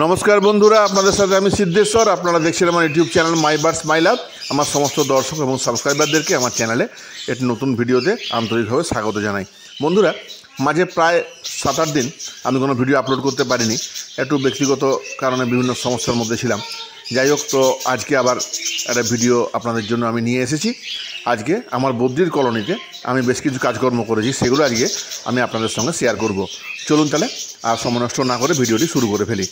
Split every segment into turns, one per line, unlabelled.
নমস্কার বন্ধুরা, আপনাদের সাথে আমি সিদ্ধেশ্বর। আপনারা দেখছেন আমার ইউটিউব চ্যানেল মাই বার্ডস মাই লাভ। আমার সমস্ত দর্শক এবং সাবস্ক্রাইবারদেরকে আমার চ্যানেলে একটি নতুন ভিডিওতে আন্তরিকভাবে স্বাগত জানাই। বন্ধুরা, মাঝে প্রায় 7-8 দিন আমি কোনো ভিডিও আপলোড করতে পারিনি, একটু ব্যক্তিগত কারণে বিভিন্ন সমস্যার মধ্যে ছিলাম। যাই হোক, তো আজকে আবার একটা ভিডিও আপনাদের জন্য আমি নিয়ে এসেছি। আজকে আমার বদ্রির কলোনিতে আমি বেশ কিছু কাজকর্ম করেছি, সেগুলো আজকে আমি আপনাদের সঙ্গে শেয়ার করব। চলুন তাহলে আর সময় নষ্ট না করে ভিডিওটি শুরু করে ফেলি।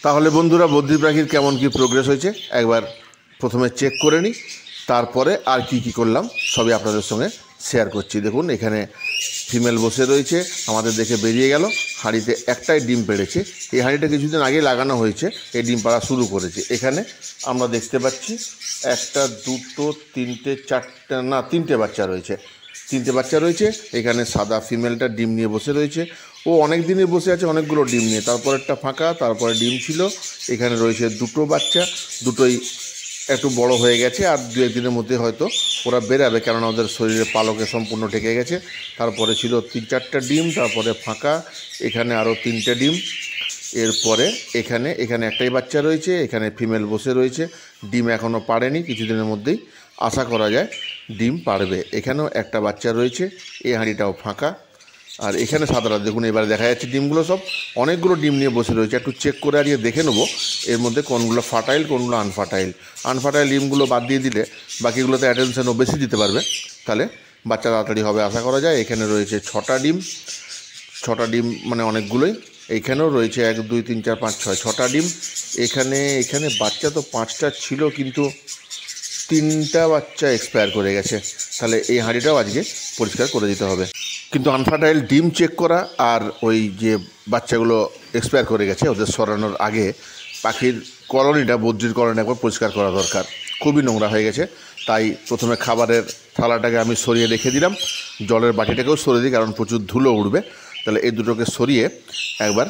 তাহলে বন্ধুরা, বদ্রি পাখির কেমন কি প্রোগ্রেস হয়েছে একবার প্রথমে চেক করে নিই, তারপরে আর কি করলাম সবই আপনাদের সঙ্গে শেয়ার করছি। দেখুন, এখানে ফিমেল বসে রয়েছে, আমাদের দেখে বেরিয়ে গেল। হাঁড়িতে একটাই ডিম পেড়েছে। এই হাঁড়িটা কিছুদিন আগে লাগানো হয়েছে, এই ডিম পাড়া শুরু করেছে। এখানে আমরা দেখতে পাচ্ছি একটা, দুটো, তিনটে, চারটে, না তিনটে বাচ্চা রয়েছে। তিনটে বাচ্চা রয়েছে। এখানে সাদা ফিমেলটা ডিম নিয়ে বসে রয়েছে। ও অনেক দিনই বসে আছে অনেকগুলো ডিম নিয়ে। তারপরেরটা ফাঁকা, তারপরে ডিম ছিল। এখানে রয়েছে দুটো বাচ্চা, দুটোই একটু বড় হয়ে গেছে, আর 2-1 দিনের মধ্যে হয়তো ওরা বেরাবে, কেননা ওদের শরীরে পালকে সম্পূর্ণ ঢেকে গেছে। তারপরে ছিল 3-4টা ডিম, তারপরে ফাঁকা, এখানে আরও 3টে ডিম। এরপরে এখানে একটাই বাচ্চা রয়েছে। এখানে ফিমেল বসে রয়েছে, ডিম এখনও পাড়েনি, কিছুদিনের মধ্যেই আশা করা যায় ডিম পাড়বে। এখানেও একটা বাচ্চা রয়েছে, এই হাঁড়িটাও ফাঁকা। আর এখানে সাদাটা দেখুন, এবারে দেখা যাচ্ছে ডিমগুলো সব অনেকগুলো ডিম নিয়ে বসে রয়েছে। একটু চেক করে আজকে দেখে নেবো এর মধ্যে কোনগুলো ফার্টাইল, কোনগুলো আনফার্টাইল। আনফার্টাইল ডিমগুলো বাদ দিয়ে দিলে বাকিগুলোতে অ্যাটেনশনও বেশি দিতে পারবে, তাহলে বাচ্চা তাড়াতাড়ি হবে আশা করা যায়। এখানে রয়েছে 6টা ডিম, 6টা ডিম মানে অনেকগুলোই। এইখানেও রয়েছে 1, 2, 3, 4, 5, 6, 6টা ডিম। এখানে বাচ্চা তো 5টা ছিল, কিন্তু 3টা বাচ্চা এক্সপায়ার করে গেছে। তাহলে এই হাঁড়িটাও আজকে পরিষ্কার করে দিতে হবে। কিন্তু আনফার্টাইল ডিম চেক করা আর ওই যে বাচ্চাগুলো এক্সপায়ার করে গেছে ওদের সরানোর আগে পাখির কলোনিটা, বদ্রির কলোনি একবার পরিষ্কার করা দরকার। খুবই নোংরা হয়ে গেছে। তাই প্রথমে খাবারের থালাটাকে আমি সরিয়ে রেখে দিলাম, জলের বাটিটাকেও সরিয়ে দিই, কারণ প্রচুর ধুলো উঠবে। তাহলে এই দুটোকে সরিয়ে একবার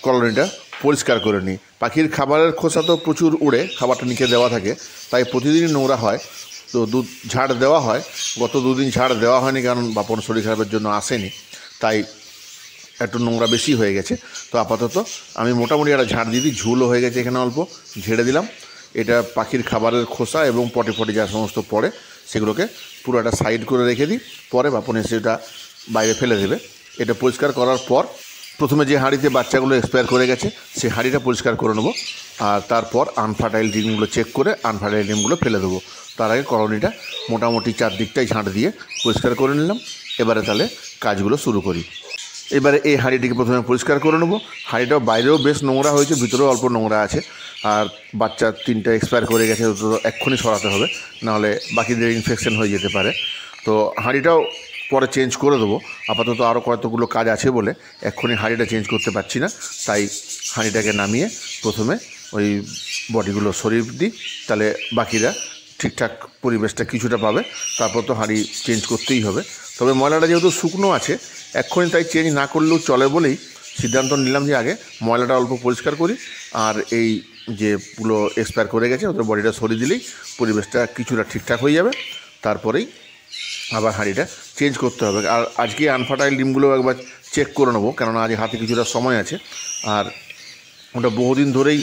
কলোনিটা পরিষ্কার করে নিই। পাখির খাবারের খোসা তো প্রচুর উড়ে, খাবারটা নিচে দেওয়া থাকে, তাই প্রতিদিনই নোংরা হয়। তো ঝাড় দেওয়া হয়। গত 2 দিন ঝাড় দেওয়া হয়নি, কারণ বাপন শরীর খারাপের জন্য আসেনি, তাই একটু নোংরা বেশি হয়ে গেছে। তো আপাতত আমি মোটামুটি একটা ঝাড় দিয়ে দিই। ঝুলও হয়ে গেছে, এখানে অল্প ঝেড়ে দিলাম। এটা পাখির খাবারের খোসা এবং পটে যা সমস্ত পড়ে সেগুলোকে পুরো একটা সাইড করে রেখে দিই। পরে বাপন এসে এটা বাইরে ফেলে দেবে। এটা পরিষ্কার করার পর প্রথমে যে হাঁড়িতে বাচ্চাগুলো এক্সপায়ার করে গেছে সেই হাঁড়িটা পরিষ্কার করে নেবো, আর তারপর আনফার্টাইল ডিমগুলো চেক করে আনফার্টাইল ডিমগুলো ফেলে দেবো। তার আগে কলোনিটা মোটামুটি 4 দিকটাই ঝাঁট দিয়ে পরিষ্কার করে নিলাম। এবারে তাহলে কাজগুলো শুরু করি। এবারে এই হাঁড়িটিকে প্রথমে পরিষ্কার করে নেবো। হাঁড়িটাও বাইরেও বেশ নোংরা হয়েছে, ভিতরেও অল্প নোংরা আছে। আর বাচ্চা 3টা এক্সপায়ার করে গেছে, তো এক্ষুনি সরাতে হবে, নাহলে বাকিদের ইনফেকশন হয়ে যেতে পারে। তো হাঁড়িটাও পরে চেঞ্জ করে দেবো। আপাতত আরও কতগুলো কাজ আছে বলে এক্ষুনি হাঁড়িটা চেঞ্জ করতে পারছি না, তাই হাঁড়িটাকে নামিয়ে প্রথমে ওই বডিগুলো সরিয়ে দিই, তাহলে বাকিরা ঠিকঠাক পরিবেশটা কিছুটা পাবে। তারপর তো হাঁড়ি চেঞ্জ করতেই হবে। তবে ময়লাটা যেহেতু শুকনো আছে, এক্ষুনি তাই চেঞ্জ না করলেও চলে বলেই সিদ্ধান্ত নিলাম যে আগে ময়লাটা অল্প পরিষ্কার করি, আর এই যেগুলো এক্সপায়ার করে গেছে ওদের বডিটা সরিয়ে দিলেই পরিবেশটা কিছুটা ঠিকঠাক হয়ে যাবে। তারপরেই আবার হাঁড়িটা চেঞ্জ করতে হবে। আর আজকে আনফার্টাইল ডিমগুলো একবার চেক করে নেবো, কেননা আজ হাতে কিছুটা সময় আছে। আর ওটা বহুদিন ধরেই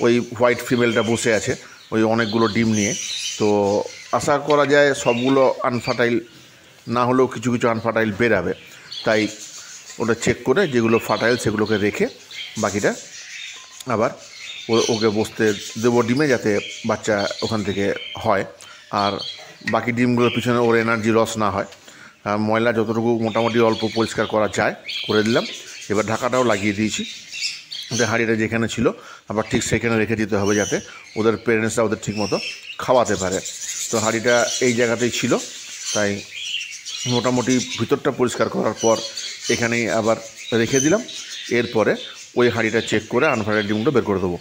ওই হোয়াইট ফিমেলটা বসে আছে ওই অনেকগুলো ডিম নিয়ে। তো আশা করা যায় সবগুলো আনফার্টাইল না হলেও কিছু কিছু আনফার্টাইল বেরাবে। তাই ওটা চেক করে যেগুলো ফার্টাইল সেগুলোকে রেখে বাকিটা আবার ওকে বসতে দেবো ডিমে, যাতে বাচ্চা ওখান থেকে হয়। আর বাকি ডিমগুলোর পিছনে ওর এনার্জি লস না হয়। ময়লা যতটুকু মোটামুটি অল্প পরিষ্কার করা যায় করে দিলাম। এবার ঢাকাটাও লাগিয়ে দিয়েছি। ওদের হাঁড়িটা যেখানে ছিল আবার ঠিক সেখানে রেখে দিতে হবে, যাতে ওদের পেরেন্টসরা ওদের ঠিকমতো খাওয়াতে পারে। তো হাঁড়িটা এই জায়গাতেই ছিল, তাই মোটামুটি ভিতরটা পরিষ্কার করার পর এখানেই আবার রেখে দিলাম। এরপরে ওই হাঁড়িটা চেক করে আনফার্টাইল ডিমগুলো বের করে দেবো।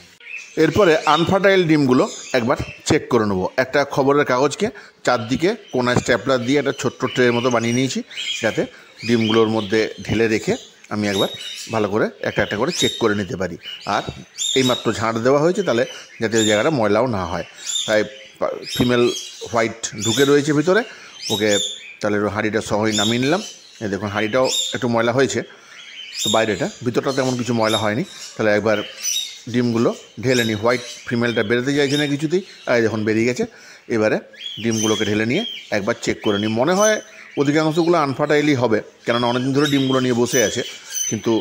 এরপরে আনফার্টাইল ডিমগুলো একবার চেক করে নেবো। একটা খবরের কাগজকে চারদিকে কোনায় স্ট্যাপলার দিয়ে একটা ছোট্ট ট্রের মতো বানিয়ে নিয়েছি, যাতে ডিমগুলোর মধ্যে ঢেলে রেখে আমি একবার ভালো করে একটা একটা করে চেক করে নিতে পারি। আর এইমাত্র ঝাঁট দেওয়া হয়েছে, তাহলে যাতে ওই জায়গাটা ময়লাও না হয়। তাই ফিমেল হোয়াইট ঢুকে রয়েছে ভিতরে, ওকে তাহলে হাঁড়িটা সহই নামিয়ে নিলাম। এই দেখুন, হাঁড়িটাও একটু ময়লা হয়েছে, তো বাইরেটা, ভিতরটা তেমন কিছু ময়লা হয়নি। তাহলে একবার ডিমগুলো ঢেলে নিই। হোয়াইট ফিমেলটা বেরোতে চাইছে না কিছুতেই, আর যখন বেরিয়ে গেছে এবারে ডিমগুলোকে ঢেলে নিয়ে একবার চেক করে নিই। মনে হয় অধিকাংশগুলো আনফার্টাইলই হবে, কেননা অনেকদিন ধরে ডিমগুলো নিয়ে বসে আছে কিন্তু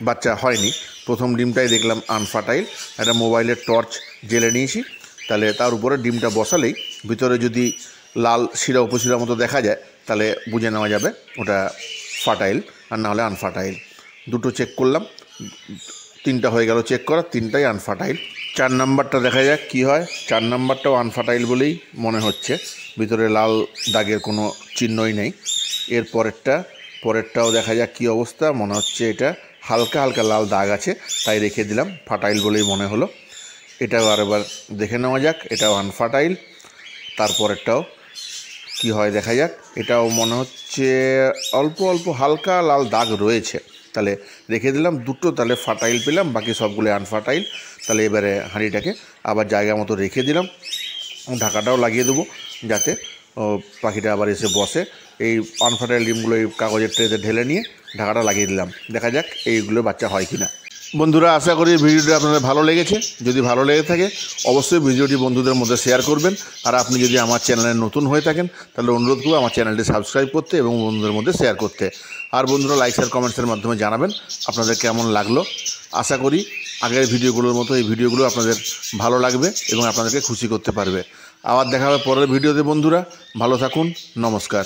বাচ্চা হয়নি। প্রথম ডিমটাই দেখলাম আনফার্টাইল। একটা মোবাইলের টর্চ জেলে নিয়েছি, তাহলে তার উপরে ডিমটা বসালেই ভিতরে যদি লাল শিরা উপশিরা মতো দেখা যায় তাহলে বুঝে নেওয়া যাবে ওটা ফার্টাইল, আর না হলে আনফার্টাইল। দুটো চেক করলাম, 3টা হয়ে গেল চেক করা, 3টাই আনফার্টাইল। 4 নাম্বারটা দেখা যাক কি হয়। 4 নাম্বারটাও আনফার্টাইল বলেই মনে হচ্ছে, ভিতরে লাল দাগের কোনো চিহ্নই নেই। এর পরেরটাও দেখা যাক কি অবস্থা। মনে হচ্ছে এটা হালকা হালকা লাল দাগ আছে, তাই রেখে দিলাম, ফার্টাইল বলেই মনে হলো। এটাও আরেকবার দেখে নেওয়া যাক, এটাও আনফার্টাইল। তারপরেরটাও কি হয় দেখা যাক। এটাও মনে হচ্ছে অল্প অল্প হালকা লাল দাগ রয়েছে, তাহলে রেখে দিলাম। দুটো তাহলে ফার্টাইল পেলাম, বাকি সবগুলো আনফার্টাইল। তাহলে এবারে হাঁড়িটাকে আবার জায়গা মতো রেখে দিলাম, ঢাকাটাও লাগিয়ে দেবো যাতে পাখিটা আবার এসে বসে। এই আনফার্টাইল ডিমগুলো এই কাগজের ট্রেতে ঢেলে নিয়ে ঢাকাটা লাগিয়ে দিলাম, দেখা যাক এইগুলো বাচ্চা হয় কি না। বন্ধুরা, আশা করি ভিডিওটি আপনাদের ভালো লেগেছে। যদি ভালো লেগে থাকে অবশ্যই ভিডিওটি বন্ধুদের মধ্যে শেয়ার করবেন। আর আপনি যদি আমার চ্যানেলে নতুন হয়ে থাকেন তাহলে অনুরোধ করব আমার চ্যানেলটি সাবস্ক্রাইব করতে এবং বন্ধুদের মধ্যে শেয়ার করতে। আর বন্ধুরা, লাইক শেয়ার কমেন্টসের মাধ্যমে জানাবেন আপনাদের কেমন লাগলো। আশা করি আগের ভিডিওগুলোর মতো এই ভিডিওগুলো আপনাদের ভালো লাগবে এবং আপনাদেরকে খুশি করতে পারবে। আবার দেখা হবে পরের ভিডিওতে। বন্ধুরা ভালো থাকুন, নমস্কার।